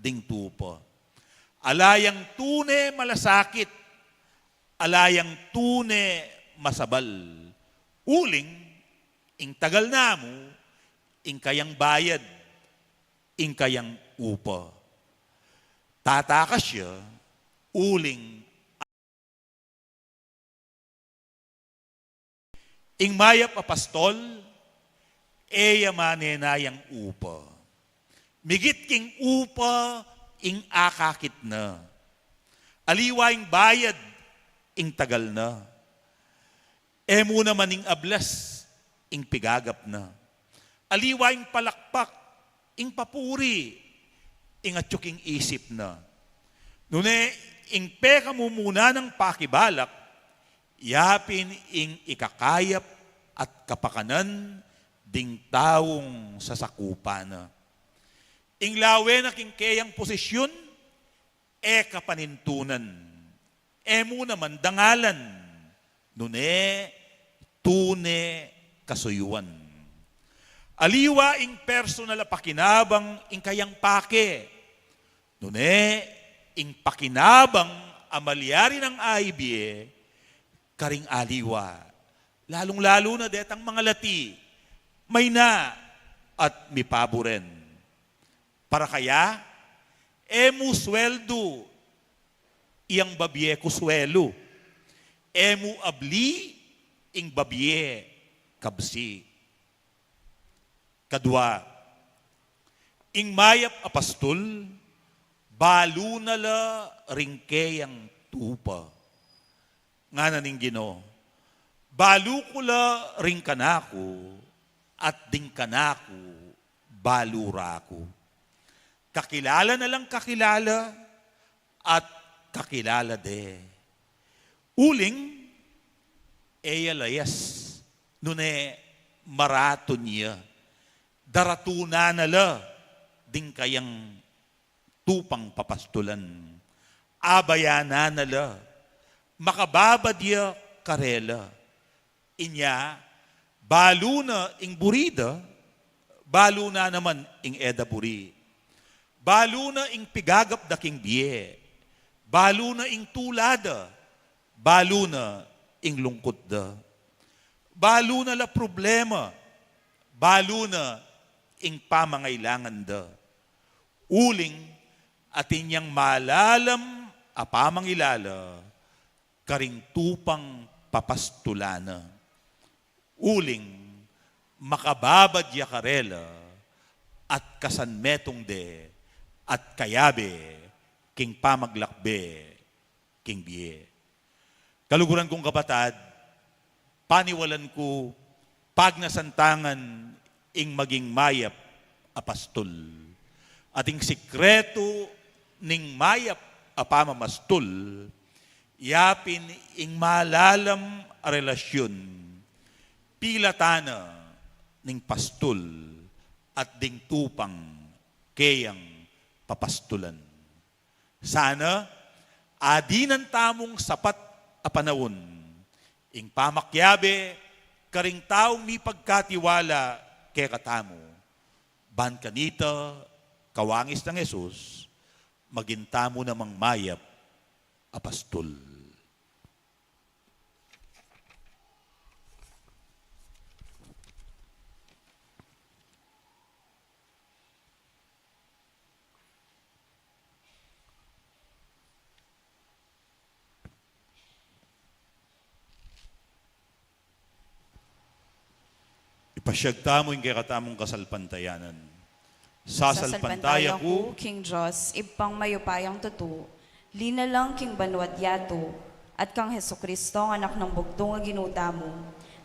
ding tupa. Alayang tune malasakit, alayang tune masabal. Uling, ing tagal namo, ing kayang bayad, ing kayang upa. Tatakas siya, uling, ing mayap apastol, eya manenayang upa. Migit king upa, ing akakit na. Aliwaing bayad, ing tagal na. Emo naman ing ablas, ing pigagap na. Aliwaing palakpak, ing papuri, ing atsyuking isip na. Nune, ing peka mo muna ng pakibalak, yapin ing ikakayap at kapakanan ding taong sasakupa na. Ing lawe na king kayang posisyon, kapanintunan. Emo naman dangalan, nune, tune, kasuyuan. Aliwa ing personal na pakinabang ing kayang pake. Nune, ing pakinabang amalyari ng AIBA, karing aliwa. Lalong-lalo na detang mga lati, may na at mipaboren. Para kaya, emu sweldo, iyang babye kuswelo. Emu abli, ing babye kabsi. Kadwa, ing mayap apastol, balu nala ringkeyang tupa. Nga naning Ginoo, balu ko la ring kanako at ding kanako balura ko. Kakilala na lang kakilala at kakilala de. Uling, layas, nune marato niya. Daratuna nala, ding kayang tupang papastulan. Abayana nala, makababadya karela. Inya, balu na ing burida, balu na naman ing edaburi. Balu na ing pigagap da king biye. Balu na ing tulada. Balu na ing lungkot da. Balu na la problema. Balu na ing pamangailangan da. Uling at inyang malalam apamangilala karing tupang papastulana. Uling makababadya karela at kasanmetong de at kayabe king pamaglakbe king biye. Kaluguran kong kapatad, paniwalan ko pagnasantangan ing maging mayap apastol. Ating sikreto ning mayap apamamastol, yapin ing malalam a relasyon, pilatana ning pastol at ding tupang kayang papastulan. Sana, adinan tamong sapat a panahon, ing pamakyabe, karing taong mi pagkatiwala kay katamo, ban kanita, kawangis ng Jesus, magintamo namang mayap apastol. Ipasyagtamo yung kay katamong kasalpantayanan. Sasalpantaya ko, King Diyos, ipang mayupayang tutu, linalang king banwat yato, at kang Hesukristo, anak ng bugtong nga ginuta mo,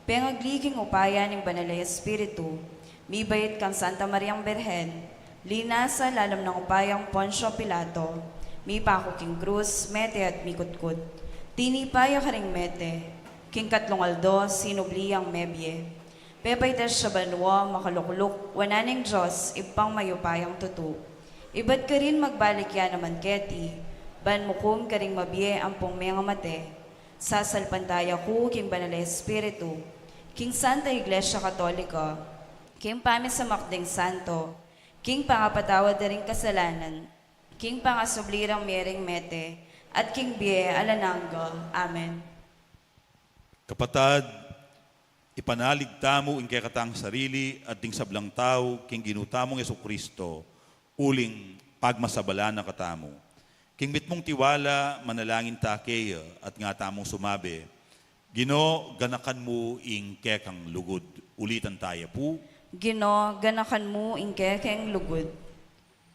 pengagli king upaya ng banalay Espiritu, mibayit kang Santa Mariang Berhen, linasa lalam ng upayang Poncio Pilato, mipako king krus, mete at mikutkut, tinipaya ka ring mete, king katlong aldo, sinubliyang mebye, pepaytas siya banwa, makalukluk, wananing Diyos, ipang mayupayang tutu. Iba't ka rin magbalik yan naman keti, ban mukum ka rin mabiye ang pungmenga mate, sasalpantaya ko, king banalay Espiritu, king Santa Iglesia Katolika, king pamisamakding santo, king pangapatawad na rin kasalanan, King Pangasublirang Miyering Mete, at King Bie Alananga. Amen. Kapatad, ipanalig tamo in kay katang sarili at ding sablang tao king ginutamong Kristo uling pagmasabala na katamo. King mitmong tiwala manalangin ta keya at nga tamong sumabi, Gino ganakan mo ing kekang lugod. Ulitan tayo po. Gino, ganakan mo ingke keng lugod.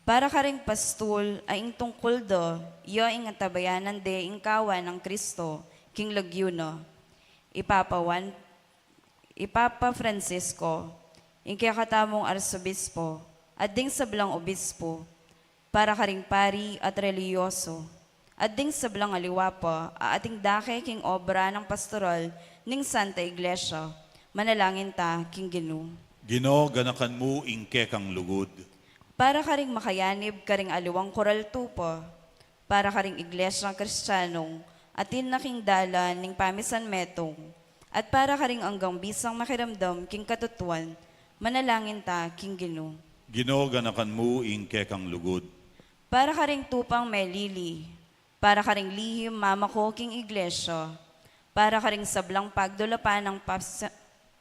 Para ka ring pastul ay ing tungkol do, iyo ing atabayanan de ing kawan ng Kristo, king lagyuno. Ipapa Francisco, ing kakatamong arsobispo, at ding sablang obispo, para ka ring pari at reliyoso. At ding sablang aliwapa, ating dake king obra ng pastoral ning Santa Iglesia, manalangin ta king Ginu. Gino ganakan mo ing kekang lugod. Para ka ring makayanib ka ring aliwang koral tupa, para ka ring iglesyang kristyanong, atin na king dalan ning pamisan metong, at para ka ring anggang bisang makiramdam king katutuan, manalangin ta king Ginu. Gino ganakan mo ing kekang lugod. Para ka ring tupang melili, para ka ring lihim mamako king iglesia, para ka ring sablang pagdulapan ng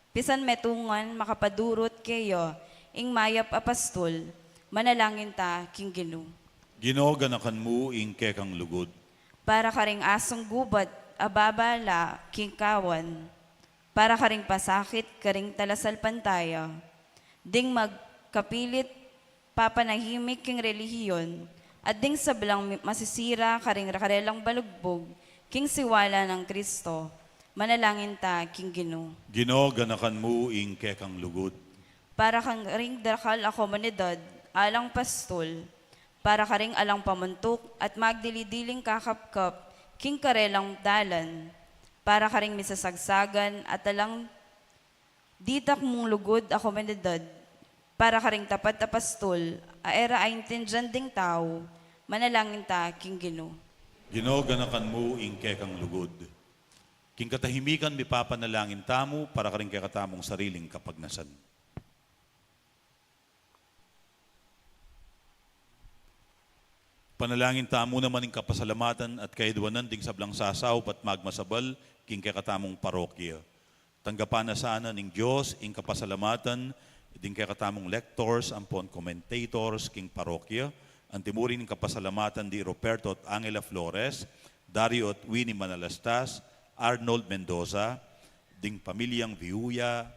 pisan metungan makapadurot kayo, ing mayap apastol, manalangin ta king Ginu. Gino ganakan mo ing kekang lugod. Para ka ring asong gubat, ababala, king kawan, para ka ring pasakit, ka ring talasal pantaya, ding magkapilit, papanahimik king relihiyon, at ding sablang masisira, ka ring rakarelang balugbog, king siwala ng Kristo, manalangin ta king Ginu. Gino ganakan mo ing kekang lugod. Para kang ring dakal a komunidad, alang pastol, para ka ring alang pamuntok at magdilidiling kakapkap, king karelang dalan, para ka ring misasagsagan at alang ditak mong lugod a komunidad, para ka ring tapat a pastol, aera ay intindyan ding tao, manalangin ta king Ginu. Gino ganakan mo ing kekang lugod. King katahimikan mi papanalangin tamo para ka rin kay katamong sariling kapagnasan. Panalangin tamo naman ing kapasalamatan at kaidwanan ding sablang sasaw pat magmasabal king kay katamong parokya. Tanggapan na sana ning Diyos ing kapasalamatan ding kay katamong lectors, ampon commentators king parokya, ang timurin ing kapasalamatan di Roberto at Angela Flores, Dario at Winnie Manalastas, Arnold Mendoza, ding pamilyang Viuya,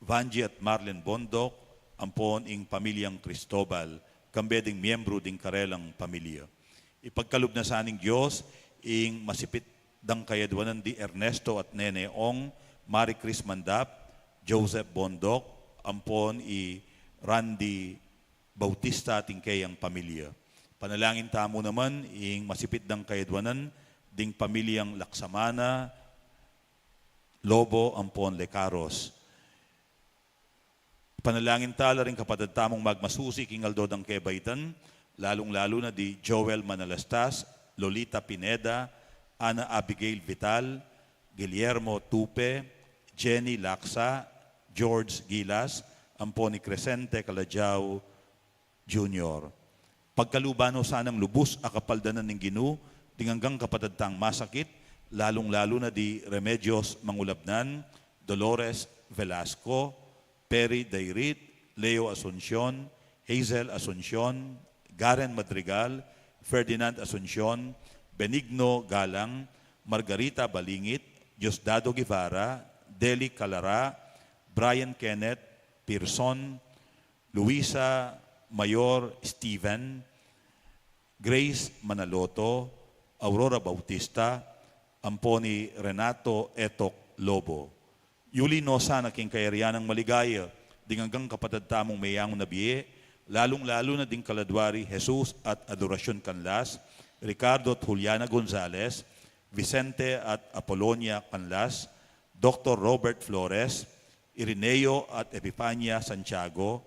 Vanji at Marlene Bondok, ampon ing pamilyang Cristobal, kambe ding miyembro ding karelang pamilya. Ipagkalub na sa aning Diyos, ing masipit dang kayadwanan di Ernesto at Nene Ong, Marie Chris Mandap, Joseph Bondok, ampon i Randy Bautista ating kayang pamilya. Panalangin tamo naman, ing masipit dang kayadwanan, ding pamilyang Laksamana, Lobo, ampon Lecaros. Panalangin tala rin kapatid tamong magmasusi king Aldodang Kebaitan, lalong-lalo na di Joel Manalastas, Lolita Pineda, Ana Abigail Vital, Guillermo Tupe, Jenny Laksa, George Gilas, Amponi Crescente Calajao Jr. Pagkalubano sanang lubos akapaldanan ng Ginu, tinganggang kapatid tang masakit, lalong-lalo na di Remedios Mangulabnan, Dolores Velasco, Perry Dairit, Leo Asuncion, Hazel Asuncion, Garen Madrigal, Ferdinand Asuncion, Benigno Galang, Margarita Balingit, Diosdado Guevara, Deli Calara, Brian Kenneth, Pearson, Luisa Mayor Steven, Grace Manaloto, Aurora Bautista, Amponi Renato Etok Lobo. Yuli no sana king kayarian ng maligaya, dinganggang kapatid tamong mayang nabiye, lalong-lalo na ding kaladwari Jesus at Adorasyon Canlas, Ricardo at Juliana Gonzalez, Vicente at Apolonia Canlas, Dr. Robert Flores, Irineo at Epifania Santiago,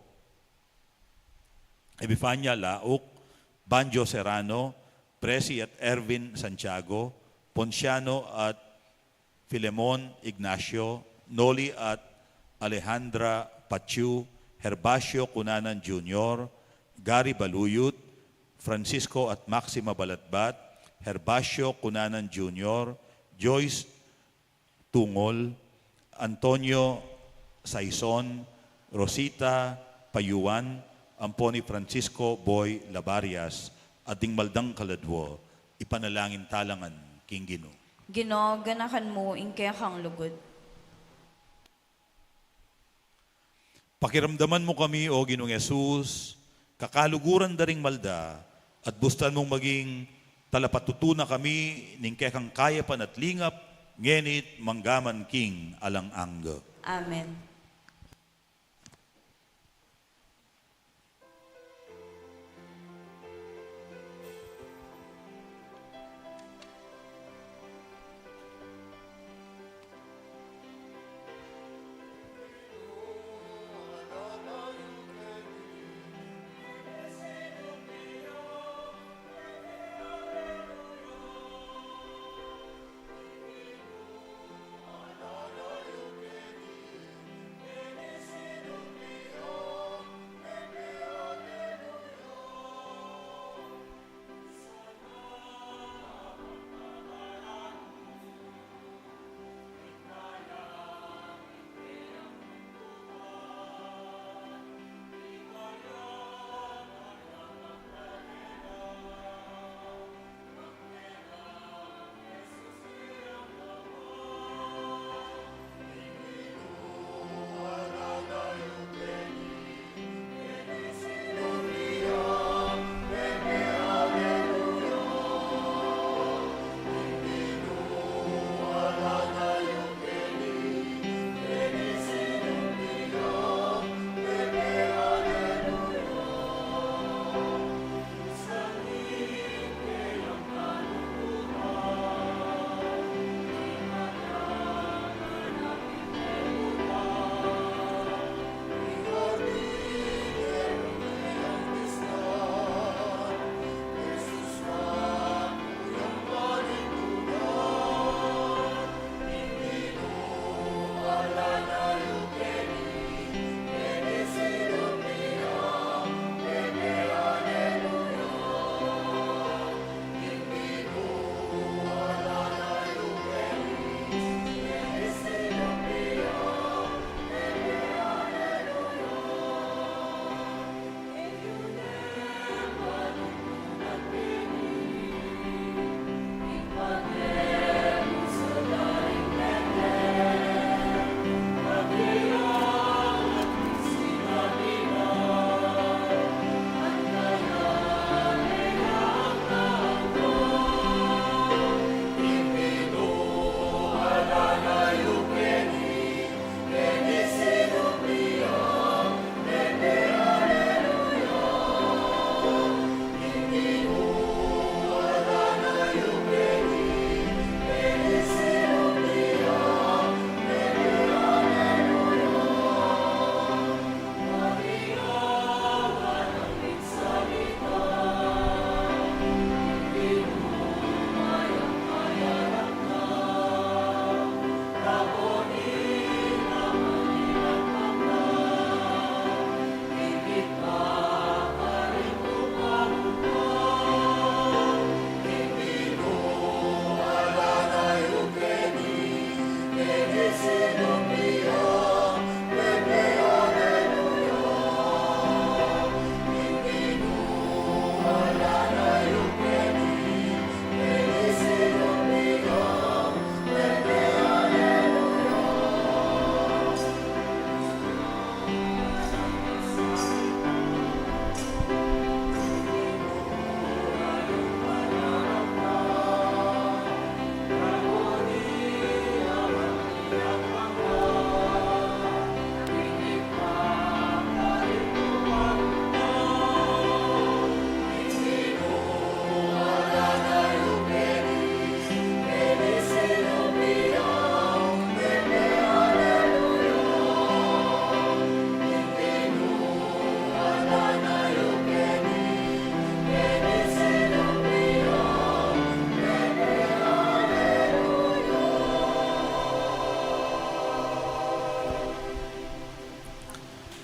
Epifania Lauk, Banjo Serrano, Presi at Ervin Santiago, Ponciano at Filemon Ignacio, Noli at Alejandra Pachu, Herbacio Cunanan Jr., Gary Baluyut, Francisco at Maxima Balatbat, Herbacio Cunanan Jr., Joyce Tungol, Antonio Saison, Rosita Payuan, Amponi Francisco Boy Labarias, at Dingmaldang Kaladwo, ipanalangin talangan king Ginoo. Ginoo, ganakan mo, ingkaya kang lugod. Pakiramdaman mo kami, O Ginoong Yesus, kakaluguran daring malda, at bustan mong maging talapatutuna kami, ning kekang kaya pan at lingap, ngenit manggaman king alang angga. Amen.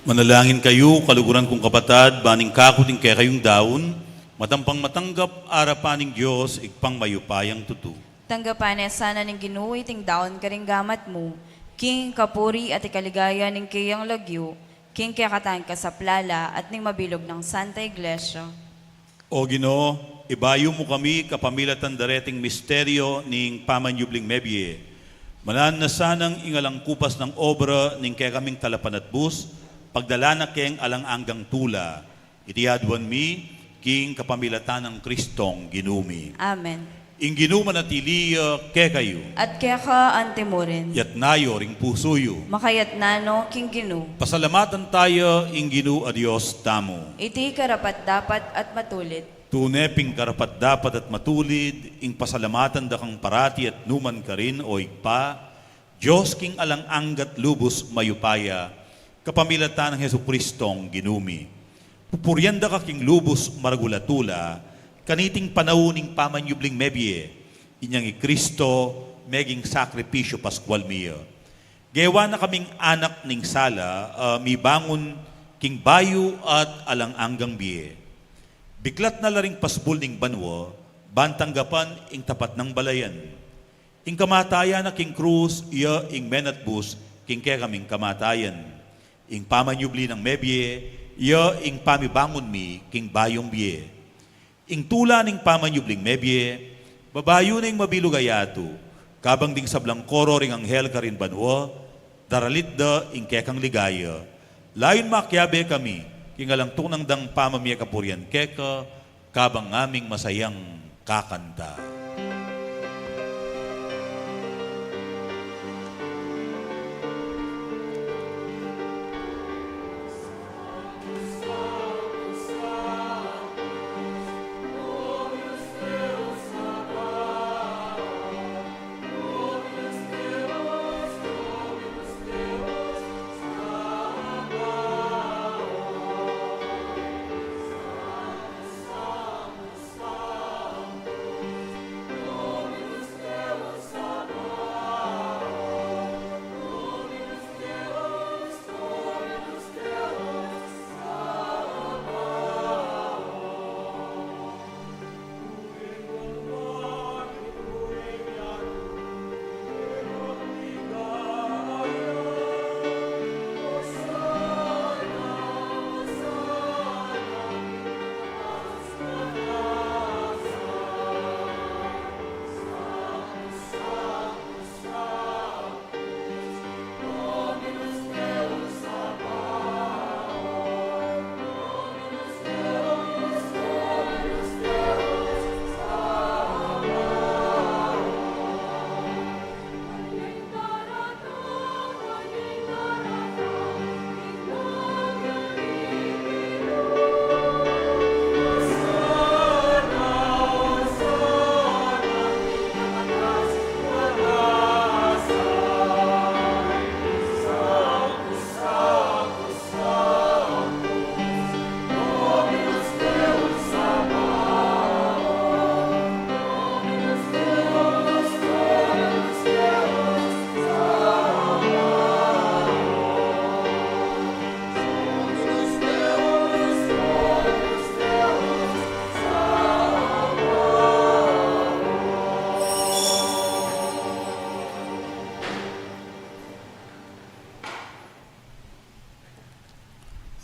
Manalangin kayo, kaluguran kong kapatad, baning kakuting kaya kayong daon, Matampang matanggap arapaning Diyos, igpang mayupayang tutu. Tanggapan sana ning Ginoo iting daon karing gamat mo, king kapuri at ikaligaya ning kayang lagyo, king kakatan ka sa plala at ning mabilog ng Santa Iglesia. O Ginoo, ibayo mo kami kapamilatan dareting misteryo ning pamanyubling mebye. Manan na sanang ingalang kupas ng obra ning kaya kaming talapan at bus, pagdala na keng alang-anggang tula. Itiyadwan mi, king kapamilatan ng Kristong ginumi. Amen. Ing ginuman at iliya ke kayo, At kaya ka antimorin, yat nayo ring pusoyo. makayat nano king Ginoo. Pasalamatan tayo, ing ginu a Diyos tamo. Iti karapat dapat at matulit. Tuneping karapat dapat at matulid, ing pasalamatan da kang parati at numan ka rin o igpa, Diyos king alang-anggat lubos mayupaya, kapamilatan ng Hesu Kristong ginumi. Pupuryanda ka king lubos maragulatula, kaniting panauning pamanyubling mebye, inyang Kristo meging sakripisyo paskwal miyo. Gewa na kaming anak ning sala, mi bangon king bayo at alang-anggang biye. Biklat na laring pasbul ning banwo, bantanggapan ing tapat ng balayan. Ing kamatayan na king krus, iya ing menatbus, king kaya kaming kamatayan. Ing pamanyubli ng mebye, iya ing pamibangon mi, king bayong biye. Ing tula ning pamanyubling mebye, babayo ning mabilugayato, kabang ding sablang koro ring anghel ka rin banwa, daralit da ing kekang ligaya. Layon makyabe kami, kingalang tunang dang pamamya kapuryan keka, kabang aming masayang kakanta.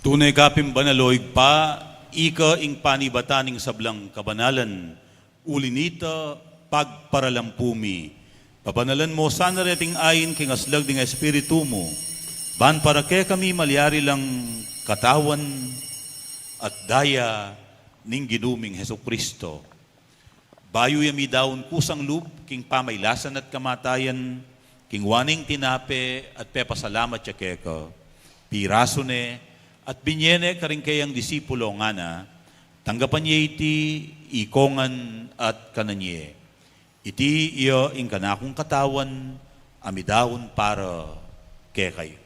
Tunay kapim banaloig pa, ika ing panibataning sablang kabanalan, ulinita pagparalampumi. Papanalan mo sana reting ayin king aslag ding espiritu mo, ban para ke kami malyari lang katawan at daya ning ginuming Heso Kristo. Bayo yami daon kusang lub, king pamaylasan at kamatayan, king waning tinape at pepasalamat ya keka. Piraso ne, at binyene karing kayang disipulo nga na, tanggapan niya iti ikongan at kananye. Iti iyo ing kanakong katawan, amidawon para kekay.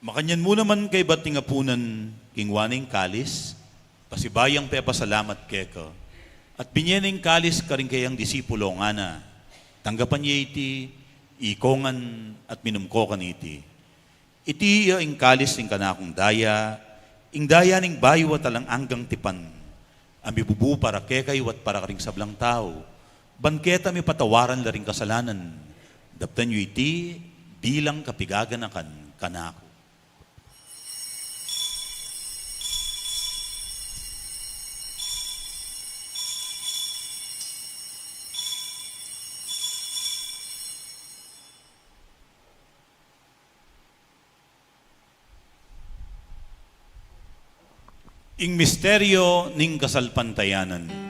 Makanyan mo naman kay bating apunan, kingwaning kalis, pasibayang pe pasalamat keka, at binyening kalis karing kayang disipulo nga na, tanggapan niya iti, ikongan at minumkokan iti. Iti ing kalis ing kanakong daya, ing daya ning bayo at alang anggang tipan, amibubu para kekay wat para karing sablang tao, banketa mi patawaran laring kasalanan, daptan yu iti, bilang kapigaganakan kanako. Ing misteryo ning kasalpantayanan.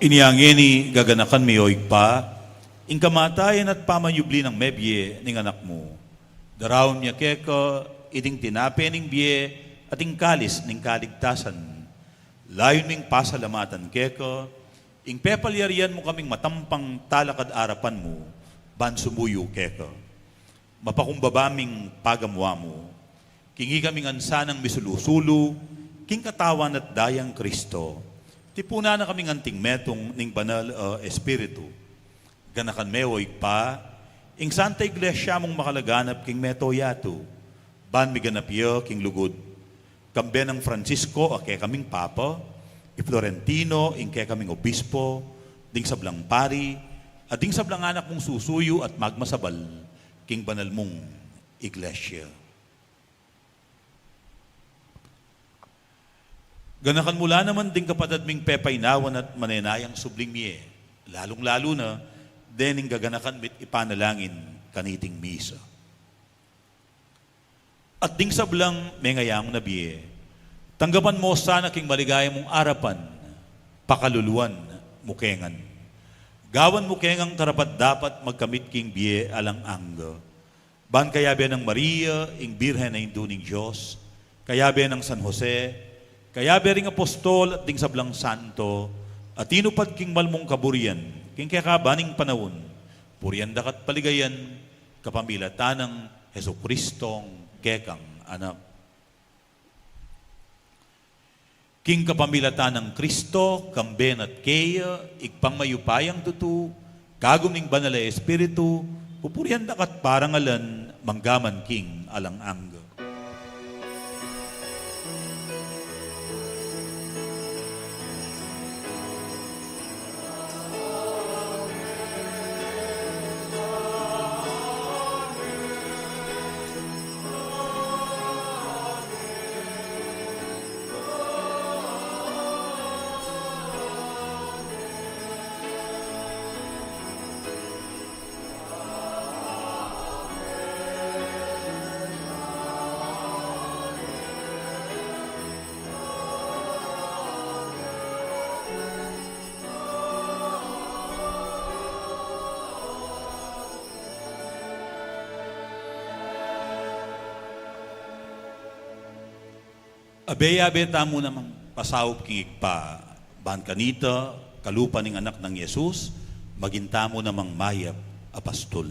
Iniangeni gaganakan mi oig pa, ing kamatayan at pamayubli ng mebye ning anak mo. Darawon niya keko, iting tinape ning biye at ing kalis ning kaligtasan. Layon ming pasalamatan keko, ing pepalyarian mo kaming matampang talakad arapan mo, ban sumuyo keko. Mapakumbabaming pagamwa mo, kingi kaming ansanang misulusulu, king katawan at dayang Kristo. Tipuna na kaming anting metong ning banal espiritu. Ganakan mewoy pa, ing Santa Iglesia mong makalaganap king meto yato. Ban mi ganapyo king lugod. Kambe ng Francisco ake kaming papa, i Florentino ing ke kaming obispo, ding sablang pari, at ding sablang anak mong susuyo at magmasabal king banal mong Iglesia. Ganakan mula naman ding kapatid ming pepaynawan at manenayang subling miye, lalong-lalo na, dening gaganakan mit ipanalangin kaniting misa. At ding sablang mengayang na biye, tanggapan mo sana king maligaya mong arapan, pakaluluan, mukengan. Gawan mukengang karapat dapat magkamit king biye alang angga. Ban kayabe ng Maria, ing Birhen na induning Diyos, kayabe ng San Jose, kaya bering apostol at ding sablang santo, at inupad king malmong kaburian, king kakabaning panawon, purian dakat paligayan, kapamilatan ng Heso Kristong kekang anak. King kapamilatan ng Kristo, kamben at keya, ikpang mayupayang tutu, kagum ning banal na espiritu, pupurian dakat parangalan, manggaman king alang angga. Abe-abe tamo namang pasawop king ikpa, ban kanita, kalupa ning anak ng Yesus, magintamo namang mayap apastol.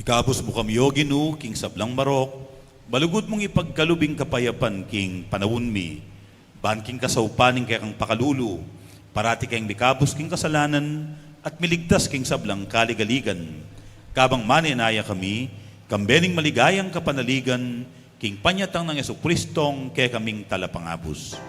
Ikabos mo kami, O Ginoo, king sablang marok, balugod mong ipagkalubing kapayapan, king panawon mi, ban king kasaupaning kaya kang pakalulu, parati kayong mikabos king kasalanan, at miligtas king sablang kaligaligan. Kabang maninaya kami, kambening maligayang kapanaligan, king panyatang ng Jesucristong kaya kaming talapangabos.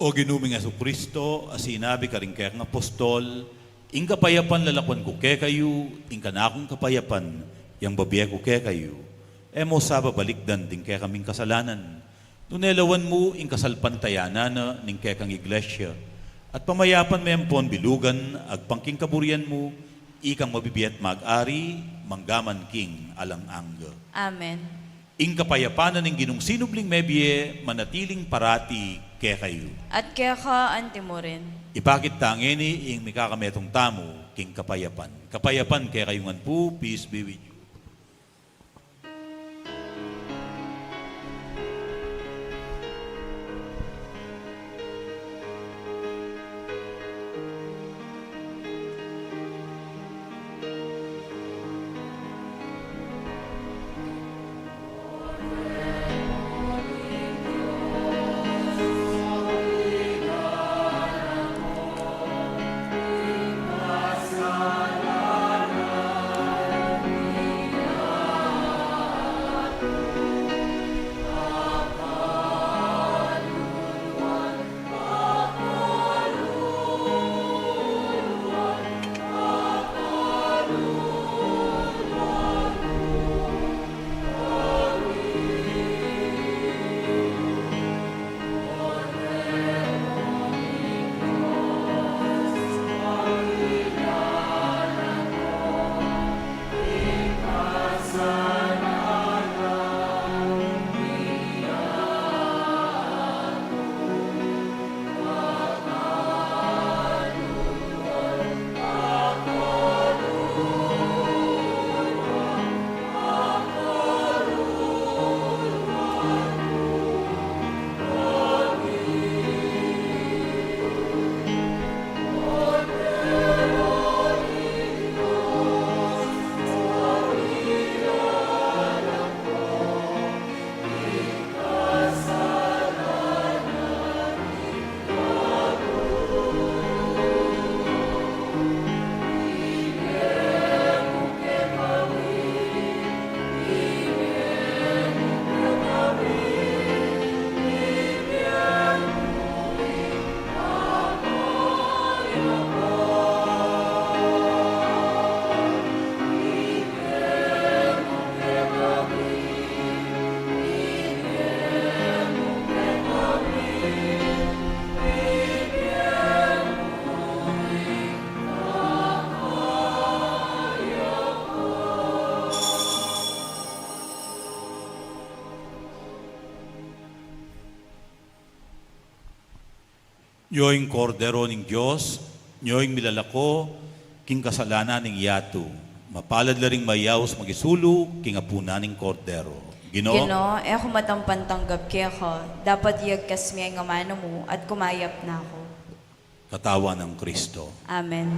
O ginuming Jesucristo, asinabi ka rin kaya ng apostol, ing kapayapan lalakwan ko kaya kayo, ing kanakong kapayapan, yang babiya ko kaya kayo. Emo sa babalikdan din kaya kaming kasalanan. Nunelawan mo, ing kasalpantayanan na, ning kaya kang iglesia. At pamayapan mayempon bilugan, agpangking kaburian mo, ikang mabibiyat mag-ari, manggaman king alang-angga. Amen. Ing kapayapanan ng ginong sinubling mebye, manatiling parati kaya kayo. At kaya ka antimo rin. Ipakit tangeni ing mikakametong tamo, king kapayapan. Kapayapan kaya kayungan po, peace be with you. Yoing kordero ng Diyos, yoing milalako, king kasalanan ng yato. Mapalad la ring mayaws magisulu, king apuna ng kordero. Ginoo, Gino, ako matampantanggap kaya ka, dapat iyagkas miya nga mano mo at kumayap na ako. katawan ng Kristo. Amen.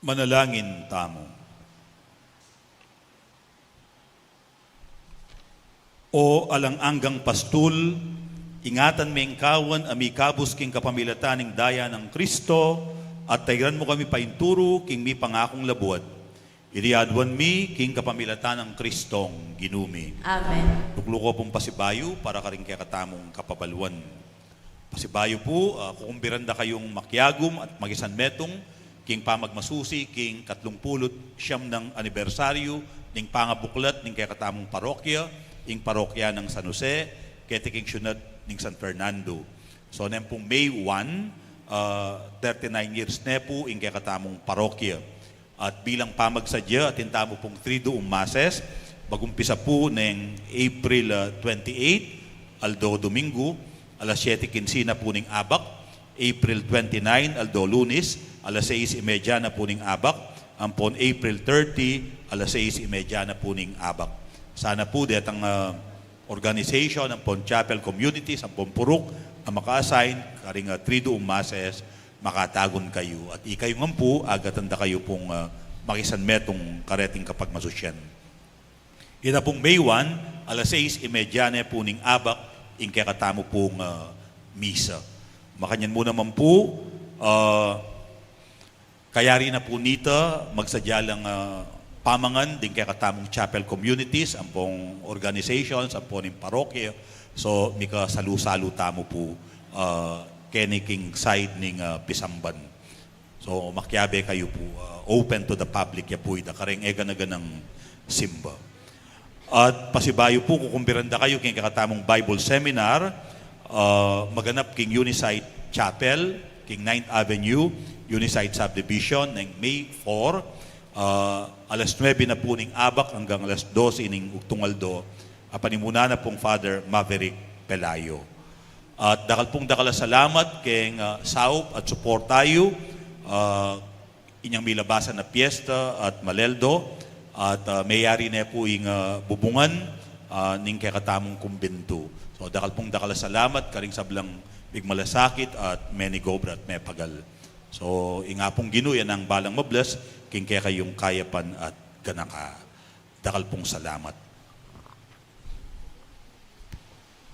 Manalangin tamo. O alang-anggang pastul, ingatan meng kawan amikabos king kapamilataning daya ng Kristo, at tayran mo kami painturo king mi pangakong labuat. Iriadwan mi king kapamilatan ng Kristong ginumi. Amen. Tukluko pong pasibayo para karing kaya katamong kapabaluan. Pasibayo po, kukumbiranda kayong makyagum at magisan metong king pamagmasusi king 30 ng anibersaryo ning pangabuklat ning kaya katamong parokya, ing parokya ng San Jose, ketiking syunat ning San Fernando. So, nem pong May 1, 39 years na po ing kaya katamong parokya. At bilang pamagsadya, atintamo pong 3 masses, bagumpisa po ng April 28, Aldo Domingo, alas 7:15 na po ning abak, April 29, Aldo Lunes, alas 6:30 na po ning abak, ampon April 30, alas 6:30 na po ning abak. Sana po detang organization ng Pon Chapel Communities, ang Purok, ang maka-assign, karing 3 masses, makatagon kayo. At ikayo nga po, agatanda kayo pong makisan metong kareting kapag masusyan. Ina pong May 1, alas 6:30 na po ning abak, ing kaya katamo pong misa. Makanyan mo naman po, kaya rin na po nita, magsadya lang pamangan din kaya katamong chapel communities, ang pong organizations, ang pong parokya. So, mika salu-salu tamo po keniking side ning Pisamban. So, makyabe kayo po, open to the public ya po, kareng ega na ganang simba. At pasibayo po, kukumbiranda kayo king kakatamong Bible Seminar, maganap king Unisite Chapel, king 9th Avenue, Unisite Subdivision, ng May 4, alas 9 na po ning abak hanggang alas 12 ning Ugtungaldo, panimuna na pong Father Maverick Pelayo. At dakal salamat king saup at support tayo, inyang milabasan na piyesta at maleldo, at mayari na po yung bubungan ning kaya katamong kumbento. So dakal salamat, karing sablang bigmalasakit at many gobra at may pagal. So inga pong ginuyan ang balang mabless, king kaya kayong kayapan at ganaka. Dakal pong salamat.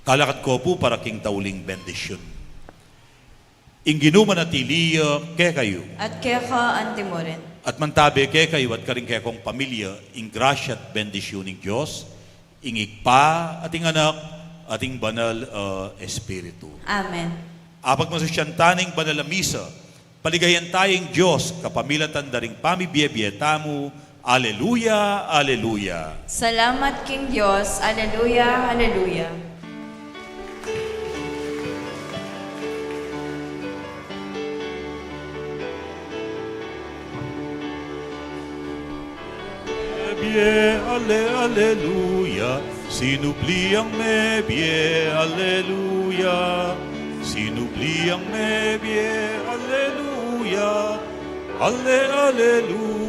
Kalakat ko po para king tauling bendisyon. Inginuman at iliya kaya kayo. At kaya ka antimorin. At mantabi kaya kayo at karing kaya kong pamilya, ing grasya at bendisyon ng Diyos, ing ikpa, ating anak, ating banal espiritu. Amen. Apag masusyantaning banal na misa, paligayan tayong Diyos, kapamilatan daring pamibiyebiyetamu, Alleluia, Alleluia. Salamat King Diyos. Alleluia, Alleluia. Alleluia, sinubliang mebie, Alleluia, sinubliang mebie, Alleluia, Alleluia,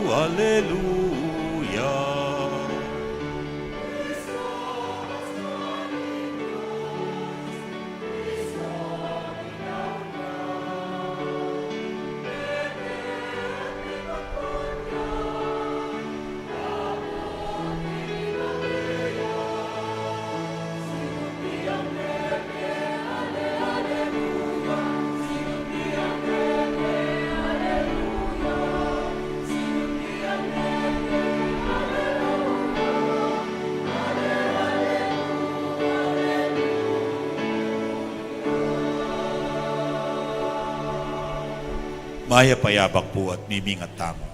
Alleluia. Maya payabak po at mimingat tamo.